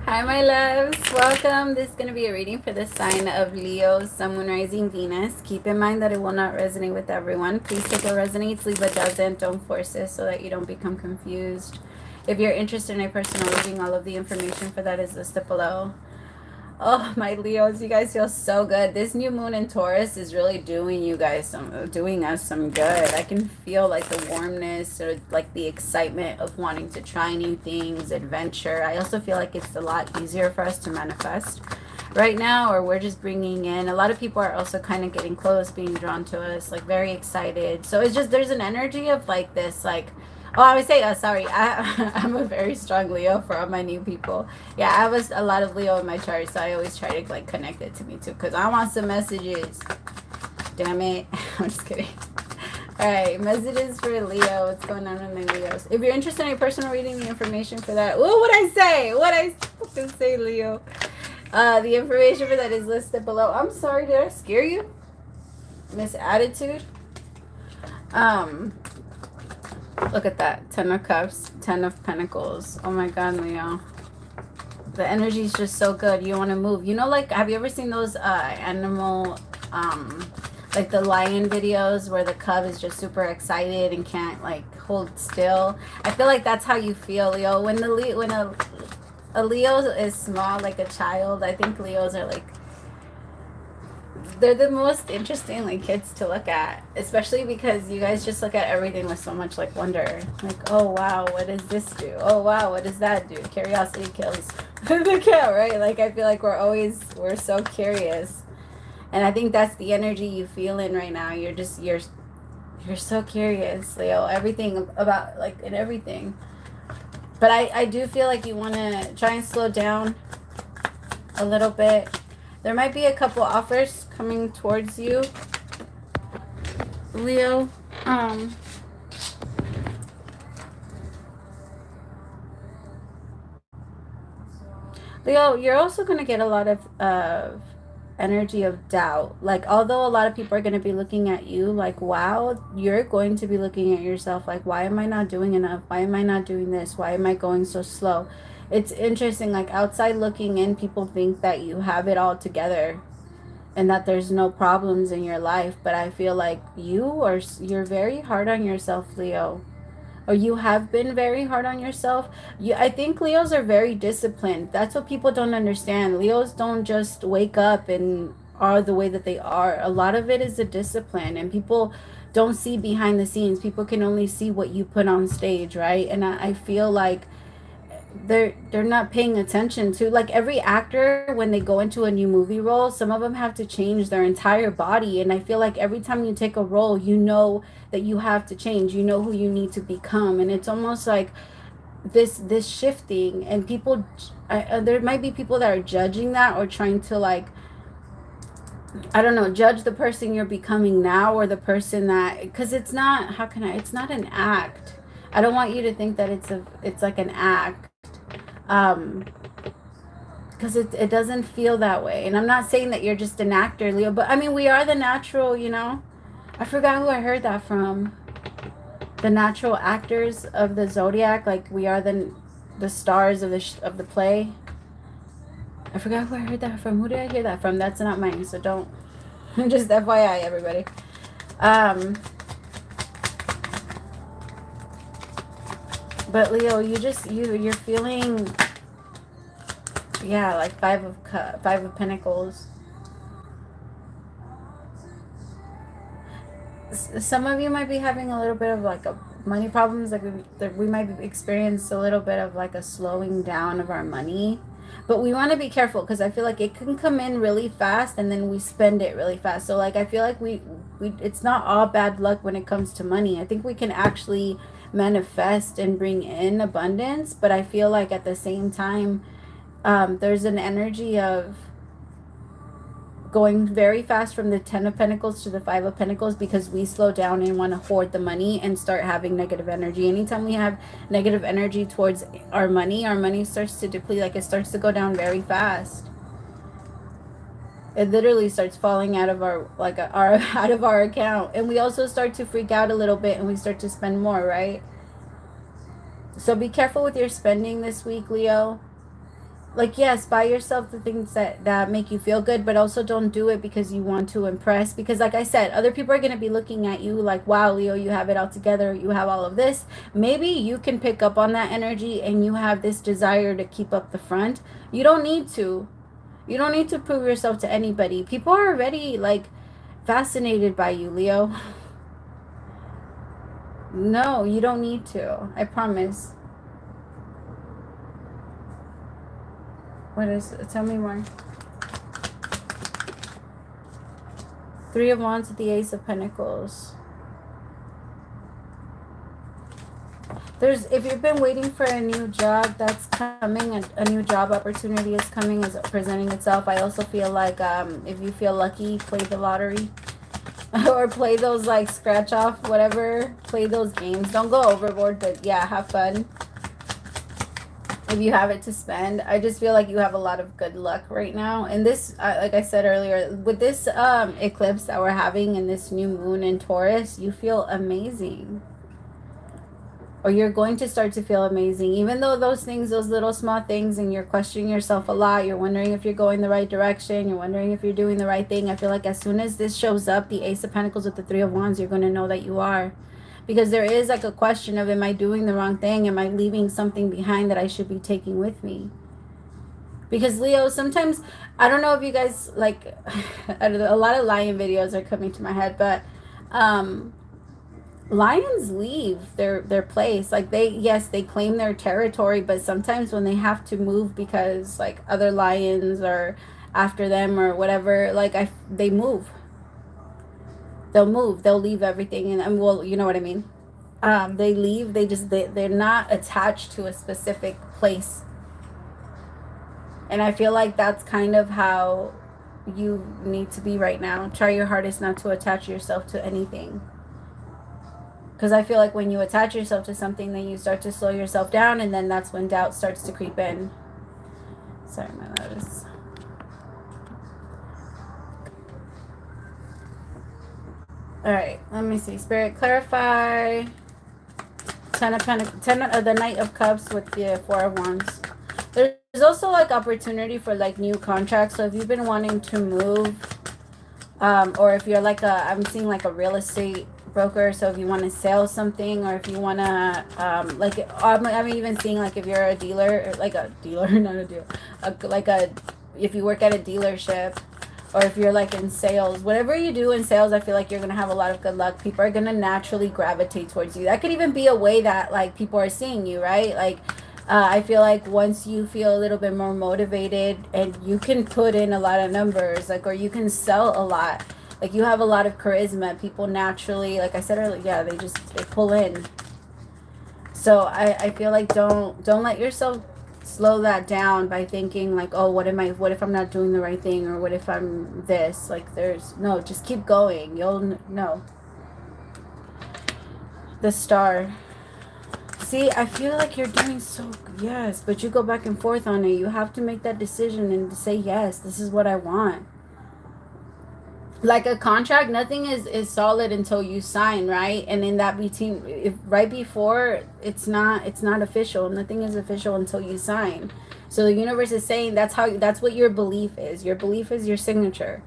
Hi, my loves. Welcome. This is going to be a reading for the sign of Leo, Sun, Moon, Rising, Venus. Keep in mind that it will not resonate with everyone. Please take what resonates, leave what doesn't. Don't force it so that you don't become confused. If you're interested in a personal reading, all of the information for that is listed below. Oh, my Leos, you guys feel so good. This new moon in Taurus is really doing doing us some good. I can feel like the warmness or like the excitement of wanting to try new things, adventure. I also feel like it's a lot easier for us to manifest right now, or we're just bringing in. A lot of people are also kind of getting close, being drawn to us, like very excited. So it's just, there's an energy of like this, like, oh, I would say, sorry, I'm a very strong Leo for all my new people. Yeah, I was a lot of Leo in my chart, so I always try to like connect it to me too, because I want some messages. Damn it. I'm just kidding. All right, messages for Leo. What's going on with my Leos? If you're interested in a personal reading, the information for that. What would I say? What I fucking say, Leo? The information for that is listed below. I'm sorry, did I scare you? Miss Attitude. Look at that. 10 of Cups, 10 of Pentacles. Oh my God, Leo. The energy is just so good. You want to move. You know, like, have you ever seen those animal, like the lion videos where the cub is just super excited and can't like hold still? I feel like that's how you feel, Leo. When a Leo is small, like a child, I think Leos are like, they're the most interesting like kids to look at, especially because you guys just look at everything with so much like wonder, like, oh wow, what does this do? Oh wow, what does that do? Curiosity kills the cat, right? Like, I feel like we're so curious, and I think that's the energy you feel in right now. You're so curious, Leo. Everything about, like, in everything. But I do feel like you want to try and slow down a little bit. There might be a couple offers coming towards you, Leo. Leo, you're also going to get a lot of energy of doubt. Like, although a lot of people are going to be looking at you like, wow, you're going to be looking at yourself like, why am I not doing enough? Why am I not doing this? Why am I going so slow? It's interesting, like, outside looking in, people think that you have it all together and that there's no problems in your life, but I feel like you're very hard on yourself, Leo. Or you have been very hard on yourself. I think Leos are very disciplined. That's what people don't understand. Leos don't just wake up and are the way that they are. A lot of it is a discipline, and people don't see behind the scenes. People can only see what you put on stage, right? And I feel like they're not paying attention to, like, every actor when they go into a new movie role, some of them have to change their entire body, and I feel like every time you take a role, you know that you have to change, you know who you need to become, and it's almost like this shifting, and people, there might be people that are judging that, or trying to, like, I don't know, judge the person you're becoming now, or the person that, because it's not, it's not an act. I don't want you to think that it's like an act, because it doesn't feel that way. And I'm not saying that you're just an actor, Leo, but I mean, we are the natural, you know. I forgot who I heard that from. The natural actors of the zodiac, like, we are the stars of the play. I forgot who I heard that from. Who did I hear that from? That's not mine, so don't. Just FYI, everybody. But Leo, you're feeling, yeah, like five of Pentacles. Some of you might be having a little bit of like a money problems, like we might experience a little bit of like a slowing down of our money, but we want to be careful, because I feel like it can come in really fast and then we spend it really fast. So like, I feel like we it's not all bad luck when it comes to money. I think we can actually manifest and bring in abundance, but I feel like at the same time, there's an energy of going very fast from the 10 of Pentacles to the 5 of Pentacles, because we slow down and want to hoard the money and start having negative energy. Anytime we have negative energy towards our money starts to deplete. Like, it starts to go down very fast. It literally starts falling out of our out of our account, and we also start to freak out a little bit, and we start to spend more, right? So be careful with your spending this week, Leo. like, yes, buy yourself the things that make you feel good, but also don't do it because you want to impress. Because like I said, other people are going to be looking at you like, wow, Leo, you have it all together, you have all of this. Maybe you can pick up on that energy and you have this desire to keep up the front. You don't need to. You don't need to prove yourself to anybody. People are already like fascinated by you, Leo. No, you don't need to. I promise. What is it? Tell me more. Three of Wands with the Ace of Pentacles. If you've been waiting for a new job that's coming, a new job opportunity is coming, is presenting itself. I also feel like if you feel lucky, play the lottery. Or play those like scratch off, whatever. Play those games. Don't go overboard, but yeah, have fun. If you have it to spend. I just feel like you have a lot of good luck right now. And this, like I said earlier, with this eclipse that we're having and this new moon in Taurus, you feel amazing. Or you're going to start to feel amazing. Even though those things, those little small things, and you're questioning yourself a lot, you're wondering if you're going the right direction, you're wondering if you're doing the right thing. I feel like as soon as this shows up, the Ace of Pentacles with the Three of Wands, you're going to know that you are. Because there is like a question of, am I doing the wrong thing? Am I leaving something behind that I should be taking with me? Because Leo, sometimes, I don't know if you guys like, a lot of lion videos are coming to my head, but lions leave their place. Like they claim their territory, but sometimes when they have to move because like other lions are after them or whatever, like they move. They'll move. They'll leave everything, and well, you know what I mean. They leave. They're not attached to a specific place. And I feel like that's kind of how you need to be right now. Try your hardest not to attach yourself to anything. Because I feel like when you attach yourself to something, then you start to slow yourself down, and then that's when doubt starts to creep in. Sorry, my notice. All right, let me see. Spirit, clarify. The Knight of Cups with the Four of Wands. There's also like opportunity for like new contracts. So if you've been wanting to move, or if you're like I'm seeing like a real estate broker. So if you want to sell something, or if you want to, I'm even seeing like if you're a dealer, like a dealer, not a dealer, if you work at a dealership, or if you're like in sales, whatever you do in sales, I feel like you're going to have a lot of good luck. People are going to naturally gravitate towards you. That could even be a way that like people are seeing you, right? Like, I feel like once you feel a little bit more motivated and you can put in a lot of numbers, like, or you can sell a lot, like you have a lot of charisma, people naturally, like I said earlier, yeah, they pull in. So I feel like don't let yourself slow that down by thinking like, oh, what if I'm not doing the right thing, or what if I'm this, like no, just keep going. You'll know. The Star. See, I feel like you're doing so, yes, but you go back and forth on it. You have to make that decision and say, yes, this is what I want. Like a contract, nothing is solid until you sign, right? And in that between, right before, it's not official. Nothing is official until you sign. So the universe is saying that's what your belief is. Your belief is your signature,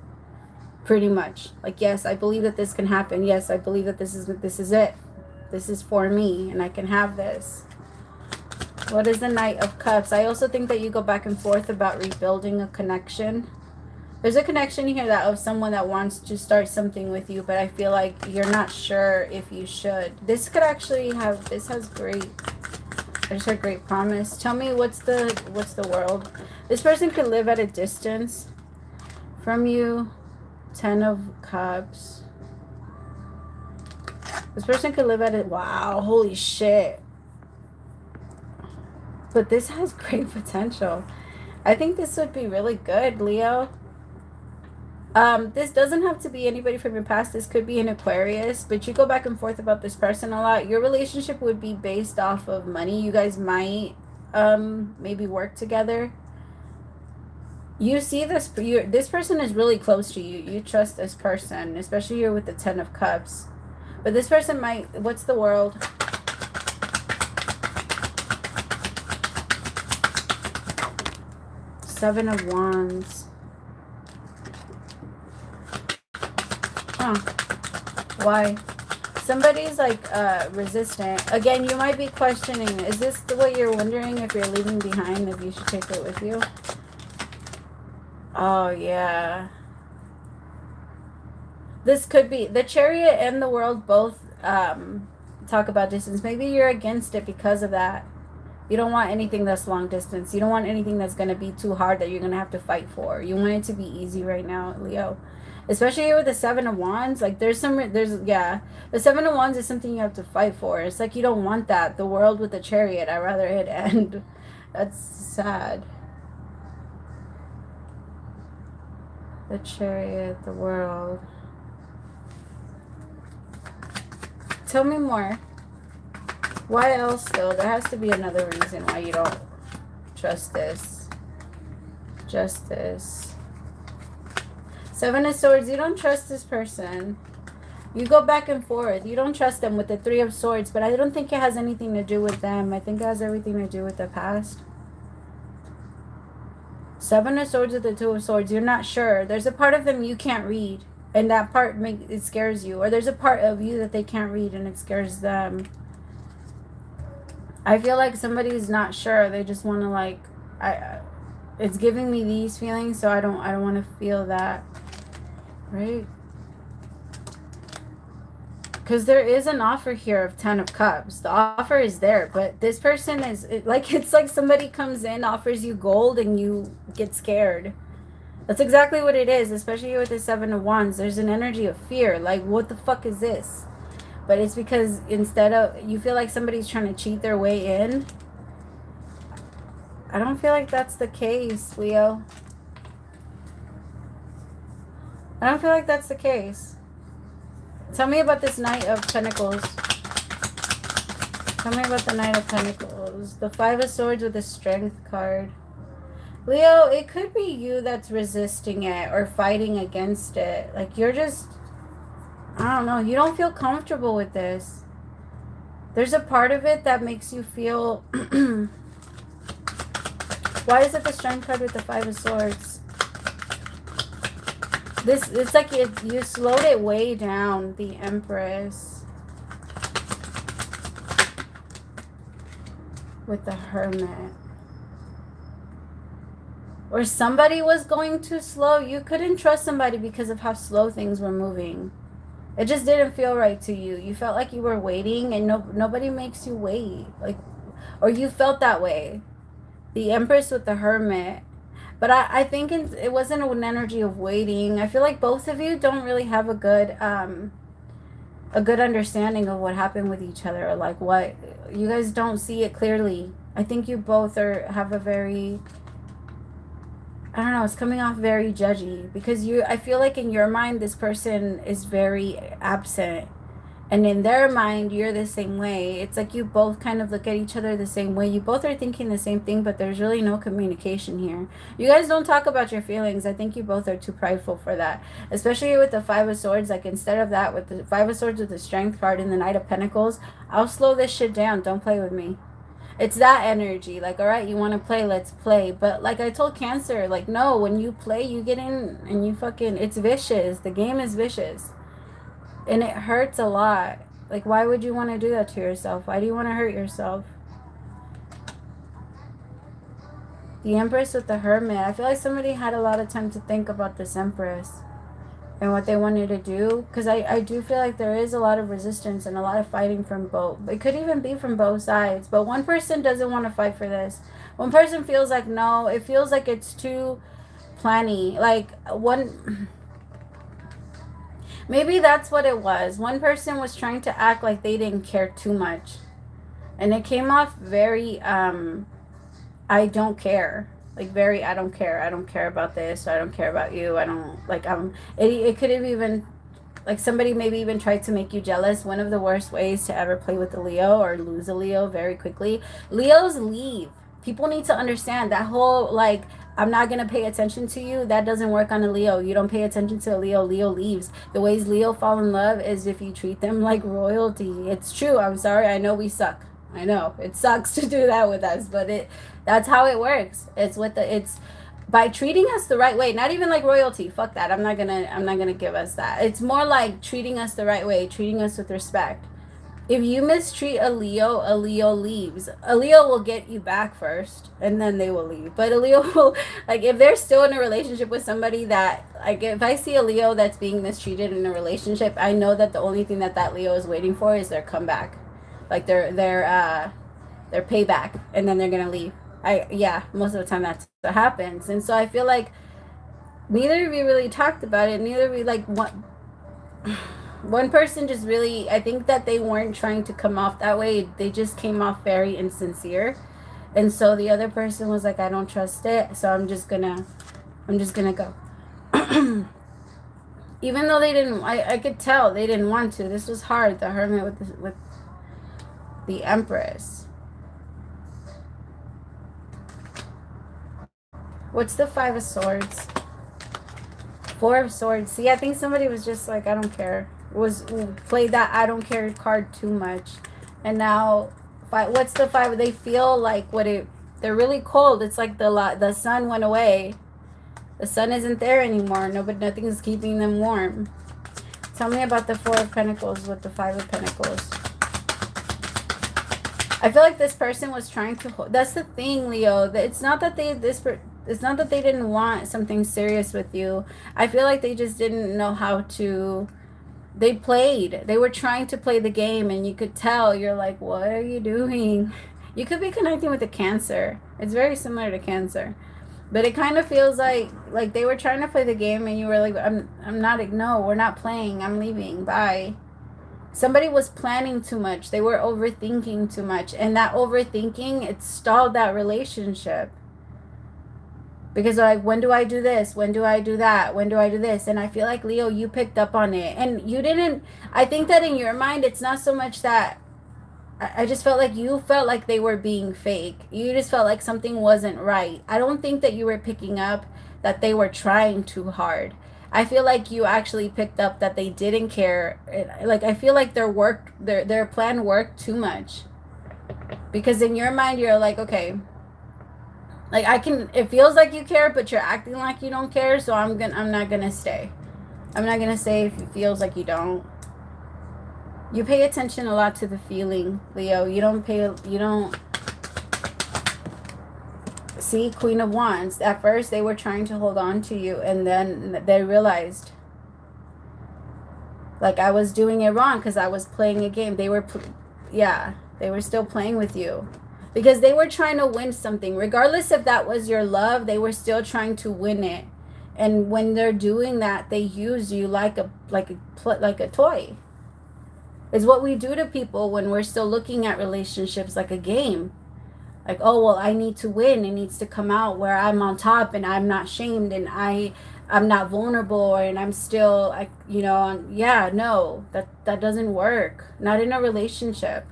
pretty much. Like, yes, I believe that this can happen. Yes, I believe that this is it. This is for me, and I can have this. What is the Knight of Cups? I also think that you go back and forth about rebuilding a connection. There's a connection here of someone that wants to start something with you, but I feel like you're not sure if you should. This could actually there's a great promise. Tell me what's the world. This person could live at a distance from you. 10 of Cups. This person could live at it. Wow, holy shit. But this has great potential. I think this would be really good, Leo. This doesn't have to be anybody from your past. This could be an Aquarius, but you go back and forth about this person a lot. Your relationship would be based off of money. You guys might maybe work together. You see this person is really close to you. You trust this person, especially you're with the 10 of Cups. But this person might, what's the world? Seven of Wands. Huh. Why? Somebody's like resistant. Again, you might be questioning, is this what you're wondering if you're leaving behind, if you should take it with you? Oh, yeah. This could be the Chariot and the World both talk about distance. Maybe you're against it because of that. You don't want anything that's long distance. You don't want anything that's going to be too hard that you're going to have to fight for. You want it to be easy right now, Leo. Especially with the Seven of Wands. Like, the Seven of Wands is something you have to fight for. It's like you don't want that. The World with the Chariot. I'd rather it end. That's sad. The Chariot, the World. Tell me more. Why else, though? There has to be another reason why you don't trust this. Justice. Seven of Swords. You don't trust this person. You go back and forth. You don't trust them with the Three of Swords, but I don't think it has anything to do with them. I think it has everything to do with the past. Seven of Swords with the Two of Swords. You're not sure. There's a part of them you can't read, and that part it scares you. Or there's a part of you that they can't read, and it scares them. I feel like somebody's not sure. They just want to, like, it's giving me these feelings, so I don't want to feel that, right? Because there is an offer here of 10 of Cups. The offer is there, but this person is it's like somebody comes in, offers you gold, and you get scared. That's exactly what it is, especially with the Seven of Wands. There's an energy of fear. Like, what the fuck is this? But it's because instead of, you feel like somebody's trying to cheat their way in. I don't feel like that's the case, Leo. I don't feel like that's the case. Tell me about this Knight of Pentacles. Tell me about the Knight of Pentacles. The Five of Swords with the Strength card. Leo, it could be you that's resisting it or fighting against it. Like, you're just, I don't know. You don't feel comfortable with this. There's a part of it that makes you feel... Why is it the Strength card with the Five of Swords? It's like you slowed it way down. The Empress. With the Hermit. Or somebody was going too slow. You couldn't trust somebody because of how slow things were moving. It just didn't feel right to you. You felt like you were waiting, and nobody makes you wait. Like, or you felt that way. The Empress with the Hermit. But I think it wasn't an energy of waiting. I feel like both of you don't really have a good understanding of what happened with each other. Or like, what, you guys don't see it clearly. I think you both have a very, I don't know, it's coming off very judgy. Because I feel like in your mind, this person is very absent. And in their mind, you're the same way. It's like you both kind of look at each other the same way. You both are thinking the same thing, but there's really no communication here. You guys don't talk about your feelings. I think you both are too prideful for that. Especially with the Five of Swords. Like, instead of that, with the Five of Swords with the Strength card and the Knight of Pentacles, I'll slow this shit down. Don't play with me. It's that energy. Like, all right, you want to play, let's play. But like I told Cancer, like, no, when you play, you get in and you fucking, it's vicious. The game is vicious. And it hurts a lot. Like, why would you want to do that to yourself? Why do you want to hurt yourself? The Empress with the Hermit. I feel like somebody had a lot of time to think about this Empress and what they wanted to do. Because I do feel like there is a lot of resistance and a lot of fighting from both. It could even be from both sides. But one person doesn't want to fight for this. One person feels like, no, it feels like it's too planny. Like, one... Maybe that's what it was. One person was trying to act like they didn't care too much. And it came off very, I don't care. Like, very, I don't care. I don't care about this. I don't care about you. I don't, like, it could have even, like, somebody maybe even tried to make you jealous. One of the worst ways to ever play with a Leo or lose a Leo very quickly. Leos leave. People need to understand that whole, like, I'm not going to pay attention to you. That doesn't work on a Leo. You don't pay attention to a Leo. Leo leaves. The ways Leo fall in love is if you treat them like royalty. It's true. I'm sorry. I know we suck. I know. It sucks to do that with us. But that's how it works. It's by treating us the right way, not even like royalty, fuck that, I'm not gonna give us that. It's more like treating us the right way, treating us with respect. If you mistreat a Leo leaves. A Leo will get you back first, and then they will leave. But a Leo will, like, if they're still in a relationship with somebody that, like, if I see a Leo that's being mistreated in a relationship, I know that the only thing that that Leo is waiting for is their comeback, like their payback, and then they're gonna leave. Yeah, most of the time that's what happens. And so I feel like neither of you really talked about it. Neither of you, like, what. One person just really, I think that they weren't trying to come off that way. They just came off very insincere. And so the other person was like, I don't trust it. So I'm just gonna go. Even though they didn't, I could tell they didn't want to. This was hard. The Hermit with the Empress. What's the Five of Swords? Four of Swords. See, I think somebody was just like, I don't care. Played that I don't care card too much. And now, what's the five? They feel like they're really cold. It's like the sun went away. The sun isn't there anymore. Nothing's keeping them warm. Tell me about the Four of Pentacles with the Five of Pentacles. I feel like this person was trying to hold. That's the thing, Leo. It's not that it's not that they didn't want something serious with you. I feel like they just didn't know how to. They were trying to play the game, and you could tell. You're like, what are you doing? You could be connecting with a Cancer. It's very similar to Cancer. But it kind of feels like they were trying to play the game, and you were like, I'm not, no, we're not playing. I'm leaving. Bye. Somebody was planning too much. They were overthinking too much. And that overthinking, it stalled that relationship. Because like, when do I do this? When do I do that? When do I do this? And I feel like, Leo, you picked up on it. And you didn't, I think that in your mind, it's not so much that, I just felt like you felt like they were being fake. You just felt like something wasn't right. I don't think that you were picking up that they were trying too hard. I feel like you actually picked up that they didn't care. Like, I feel like their plan worked too much. Because in your mind, you're like, okay, like, it feels like you care, but you're acting like you don't care, so I'm not gonna stay. I'm not gonna stay if it feels like you don't. You pay attention a lot to the feeling, Leo. You don't see, Queen of Wands. At first, they were trying to hold on to you, and then they realized, like, I was doing it wrong because I was playing a game. They were still playing with you. Because they were trying to win something. Regardless if that was your love, they were still trying to win it. And when they're doing that, they use you like a toy. It's what we do to people when we're still looking at relationships like a game. Like, oh, well, I need to win. It needs to come out where I'm on top and I'm not shamed and I'm not vulnerable and I'm still, like, you know, no, that doesn't work. Not in a relationship.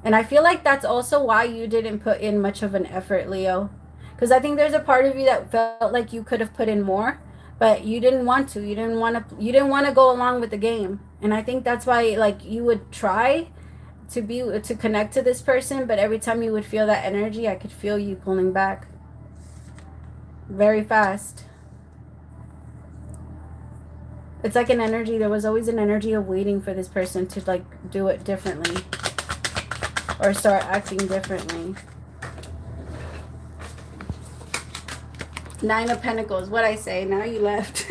And I feel like that's also why you didn't put in much of an effort, Leo. Because I think there's a part of you that felt like you could have put in more, but you didn't want to. You didn't want to go along with the game. And I think that's why, like, you would try to connect to this person, but every time you would feel that energy, I could feel you pulling back very fast. It's like an energy. There was always an energy of waiting for this person to, like, do it differently. Or start acting differently. Nine of Pentacles. What'd I say? Now you left.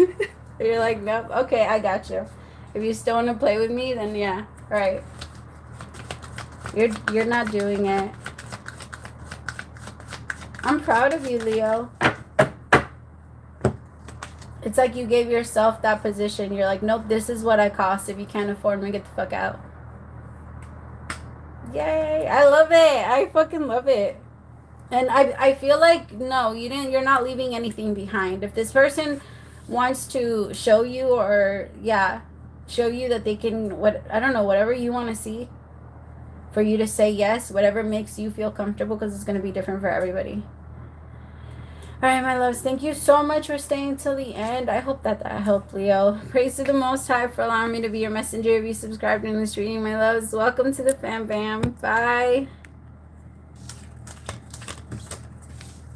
You're like, nope. Okay, I got you. If you still want to play with me, then yeah. All right. You're not doing it. I'm proud of you, Leo. It's like you gave yourself that position. You're like, nope, this is what I cost. If you can't afford me, get the fuck out. Yay, I love it. I fucking love it. And I feel like, no, you're not leaving anything behind. If this person wants to show you show you that they can, whatever you want to see, for you to say yes, whatever makes you feel comfortable, because it's going to be different for everybody. All right, my loves, thank you so much for staying till the end. I hope that helped, Leo. Praise to the Most High for allowing me to be your messenger. If you subscribed in this reading, my loves, welcome to the fam bam. Bye.